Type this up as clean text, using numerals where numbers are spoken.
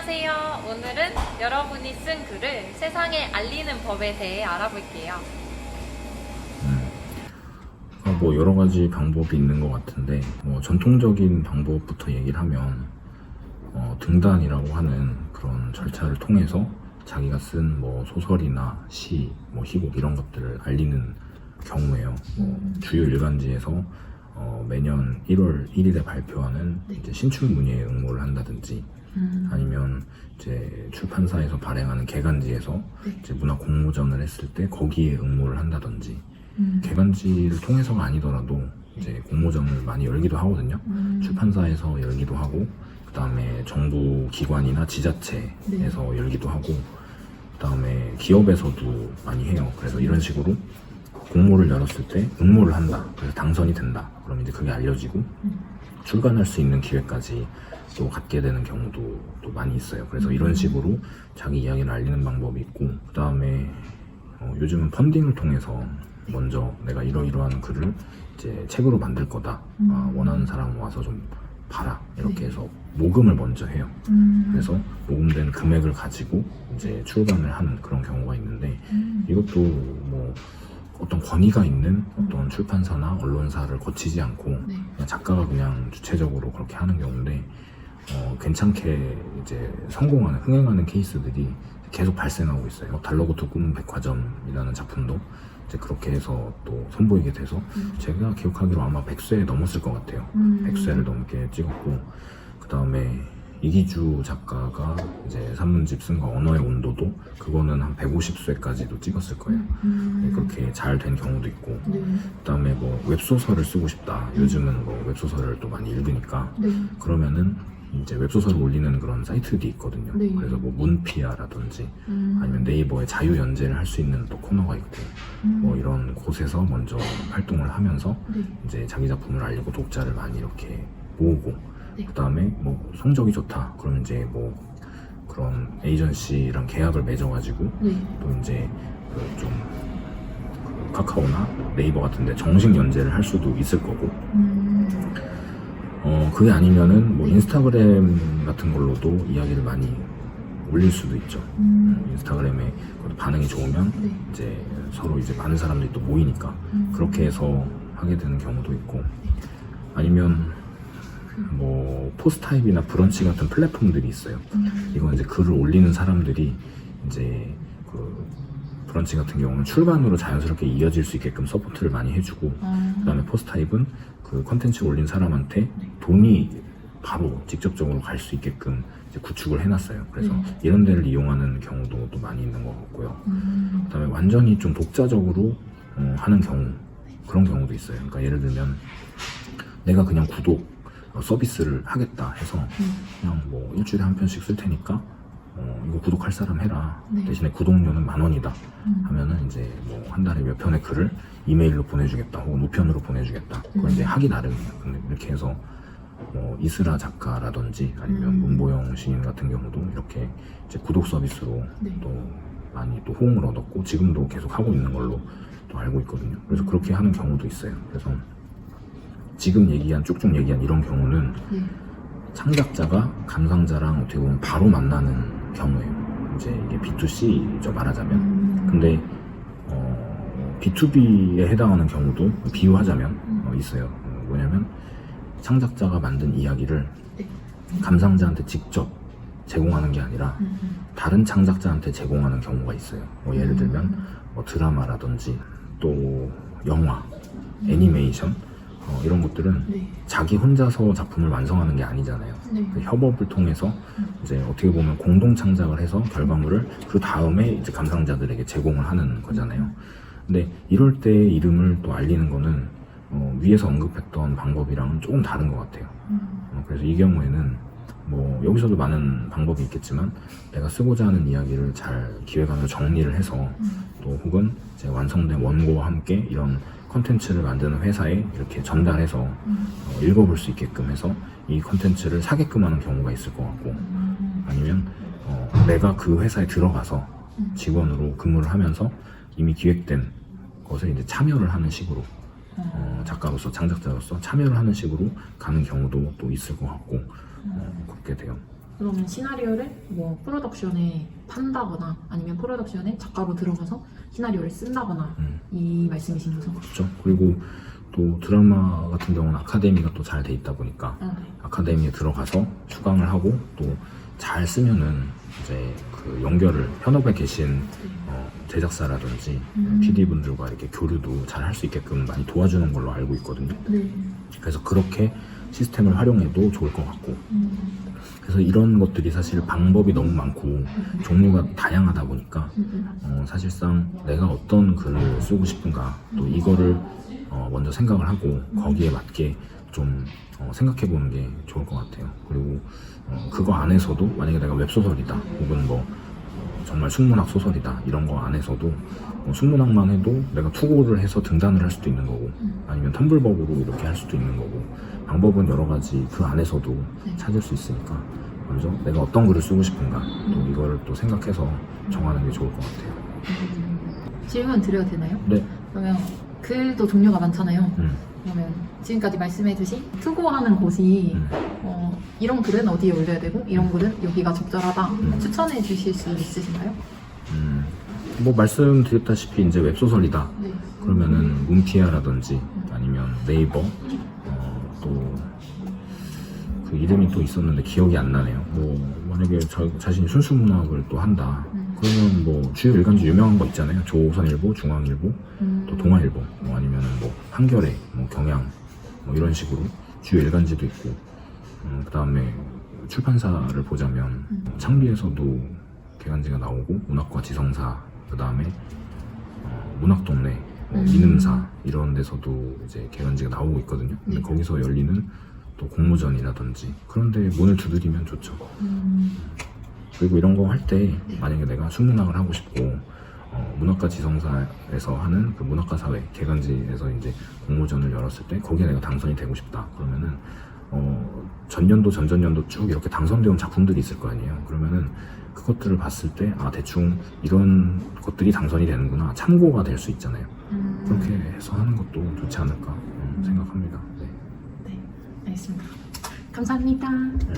안녕하세요. 오늘은 여러분이 쓴 글을 세상에 알리는 법에 대해 알아볼게요. 뭐 여러 가지 방법이 있는 것 같은데, 전통적인 방법부터 얘기를 하면 등단이라고 하는 그런 절차를 통해서 자기가 쓴 소설이나 시, 희곡 이런 것들을 알리는 경우예요. 주요 일간지에서 매년 1월 1일에 발표하는 이제 신춘문예에 응모를 한다든지, 아니면 이제 출판사에서 발행하는 개간지에서 이제 문화 공모전을 했을 때 거기에 응모를 한다든지, 개간지를 통해서가 아니더라도 이제 공모전을 많이 열기도 하거든요. 출판사에서 열기도 하고, 그 다음에 정부 기관이나 지자체에서 열기도 하고, 그 다음에 기업에서도 많이 해요. 그래서 이런 식으로 공모를 열었을 때 응모를 한다, 그래서 당선이 된다, 그럼 이제 그게 알려지고 출간할 수 있는 기회까지 또 갖게 되는 경우도 또 많이 있어요. 그래서 이런 식으로 자기 이야기를 알리는 방법이 있고, 그 다음에 요즘은 펀딩을 통해서 먼저 내가 이러이러한 글을 이제 책으로 만들 거다, 원하는 사람 와서 좀 봐라, 이렇게 해서 모금을 먼저 해요. 그래서 모금된 금액을 가지고 이제 출간을 하는 그런 경우가 있는데, 이것도 어떤 권위가 있는 어떤 출판사나 언론사를 거치지 않고 그냥 작가가 그냥 주체적으로 그렇게 하는 경우인데, 괜찮게 이제 성공하는, 흥행하는 케이스들이 계속 발생하고 있어요. 달러고투 꿈은 백화점이라는 작품도 이제 그렇게 해서 또 선보이게 돼서, 제가 기억하기로 아마 100쇄 넘었을 것 같아요. 100쇄를 넘게 찍었고, 그 다음에 이기주 작가가 이제 산문집 쓴 거 언어의 온도도, 그거는 한 150쇄까지도 찍었을 거예요. 그렇게 잘 된 경우도 있고, 그 다음에 웹소설을 쓰고 싶다, 요즘은 웹소설을 또 많이 읽으니까, 그러면은 이제 웹소설을 올리는 그런 사이트들이 있거든요. 그래서 문피아라든지 아니면 네이버에 자유연재를 할 수 있는 또 코너가 있고, 이런 곳에서 먼저 활동을 하면서 이제 자기 작품을 알리고 독자를 많이 이렇게 모으고, 그 다음에 성적이 좋다 그러면 이제 그런 에이전시랑 계약을 맺어가지고 또 이제 좀 카카오나 네이버 같은데 정식 연재를 할 수도 있을 거고, 그게 아니면은 인스타그램 같은 걸로도 이야기를 많이 올릴 수도 있죠. 인스타그램에 반응이 좋으면 이제 서로 이제 많은 사람들이 또 모이니까 그렇게 해서 하게 되는 경우도 있고, 아니면 포스타입이나 브런치 같은 플랫폼들이 있어요. 이건 이제 글을 올리는 사람들이 이제 브런치 같은 경우는 출간으로 자연스럽게 이어질 수 있게끔 서포트를 많이 해주고, 그 다음에 포스타입은 그 컨텐츠 올린 사람한테 돈이 바로 직접적으로 갈 수 있게끔 이제 구축을 해놨어요. 그래서 이런 데를 이용하는 경우도 또 많이 있는 것 같고요. 그 다음에 완전히 좀 독자적으로 하는 경우, 그런 경우도 있어요. 그러니까 예를 들면 내가 그냥 구독 서비스를 하겠다 해서 그냥 일주일에 한 편씩 쓸 테니까 이거 구독할 사람 해라, 대신에 구독료는 10,000원이다 하면은 이제 한 달에 몇 편의 글을 이메일로 보내주겠다, 혹은 우편으로 보내주겠다, 그건 이제 하기 나름이에요. 근데 이렇게 해서 이슬아 작가라든지 아니면 문보영 시인 같은 경우도 이렇게 이제 구독 서비스로 또 많이 또 호응을 얻었고, 지금도 계속 하고 있는 걸로 또 알고 있거든요. 그래서 그렇게 하는 경우도 있어요. 그래서 지금 쭉쭉 얘기한 이런 경우는 창작자가 감상자랑 어떻게 보면 바로 만나는 경우예요. 이제 이게 B2C죠, 말하자면. 근데 B2B에 해당하는 경우도 비유하자면 있어요. 뭐냐면 창작자가 만든 이야기를 감상자한테 직접 제공하는 게 아니라 다른 창작자한테 제공하는 경우가 있어요. 예를 들면 드라마라든지 또 영화, 애니메이션, 이런 것들은 자기 혼자서 작품을 완성하는 게 아니잖아요. 그 협업을 통해서 이제 어떻게 보면 공동 창작을 해서 결과물을 그 다음에 이제 감상자들에게 제공을 하는 거잖아요. 근데 이럴 때 이름을 또 알리는 거는 위에서 언급했던 방법이랑은 조금 다른 것 같아요. 그래서 이 경우에는 여기서도 많은 방법이 있겠지만, 내가 쓰고자 하는 이야기를 잘 기획안으로 정리를 해서 또 혹은 이제 완성된 원고와 함께 이런 컨텐츠를 만드는 회사에 이렇게 전달해서 읽어볼 수 있게끔 해서 이 컨텐츠를 사게끔 하는 경우가 있을 것 같고, 아니면 내가 그 회사에 들어가서 직원으로 근무를 하면서 이미 기획된 것에 이제 참여를 하는 식으로, 작가로서, 창작자로서 참여를 하는 식으로 가는 경우도 또 있을 것 같고, 그렇게 돼요. 그러면 시나리오를 뭐 프로덕션에 판다거나 아니면 프로덕션에 작가로 들어가서 시나리오를 쓴다거나 이 말씀이신 거죠? 그렇죠. 그리고 또 드라마 같은 경우는 아카데미가 또 잘 돼 있다 보니까 네. 아카데미에 들어가서 수강을 하고 또 잘 쓰면은 이제 그 연결을 현업에 계신 제작사라든지 PD분들과 이렇게 교류도 잘 할 수 있게끔 많이 도와주는 걸로 알고 있거든요. 네. 그래서 그렇게 시스템을 활용해도 좋을 것 같고, 그래서 이런 것들이 사실 방법이 너무 많고 종류가 다양하다 보니까 사실상 내가 어떤 글을 쓰고 싶은가, 또 이거를 먼저 생각을 하고 거기에 맞게 좀 생각해 보는 게 좋을 것 같아요. 그리고 그거 안에서도 만약에 내가 웹소설이다 혹은 뭐 정말 순문학 소설이다 이런 거 안에서도 순문학만 해도 내가 투고를 해서 등단을 할 수도 있는 거고, 아니면 텀블벅으로 이렇게 할 수도 있는 거고, 방법은 여러 가지 그 안에서도 찾을 수 있으니까 먼저 내가 어떤 글을 쓰고 싶은가, 또 이거를 또 생각해서 정하는 게 좋을 것 같아요. 질문 드려도 되나요? 네. 그러면 글도 종류가 많잖아요. 그러면 지금까지 말씀해주신 투고하는 곳이 이런 글은 어디에 올려야 되고 이런 글은 여기가 적절하다 추천해 주실 수 있으신가요? 뭐 말씀드렸다시피 이제 웹소설이다 네. 그러면은 뭉티아라든지 아니면 네이버, 또 그 이름이 또 있었는데 기억이 안 나네요. 뭐 만약에 자신이 순수문학을 또 한다 그러면 뭐 주요 일간지 유명한 거 있잖아요. 조선일보, 중앙일보, 또 동아일보, 뭐 아니면은 뭐 한겨레, 뭐 경향, 뭐 이런 식으로 주요 일간지도 있고, 그 다음에 출판사를 보자면 창비에서도 개간지가 나오고, 문학과 지성사, 그 다음에 문학동네, 이능사 이런 데서도 이제 개간지가 나오고 있거든요. 근데 거기서 열리는 또 공모전이라든지 그런데 문을 두드리면 좋죠. 그리고 이런 거 할 때 만약에 내가 순문학을 하고 싶고 문학과 지성사에서 하는 그 문학과 사회 개간지에서 이제 공모전을 열었을 때 거기에 내가 당선이 되고 싶다 그러면은 전년도 전전년도 쭉 이렇게 당선되어 온 작품들이 있을 거 아니에요. 그러면은 그것들을 봤을 때 대충 이런 것들이 당선이 되는구나 참고가 될 수 있잖아요. 그렇게 해서 하는 것도 좋지 않을까 생각합니다. 네. 네, 알겠습니다. 감사합니다. 네.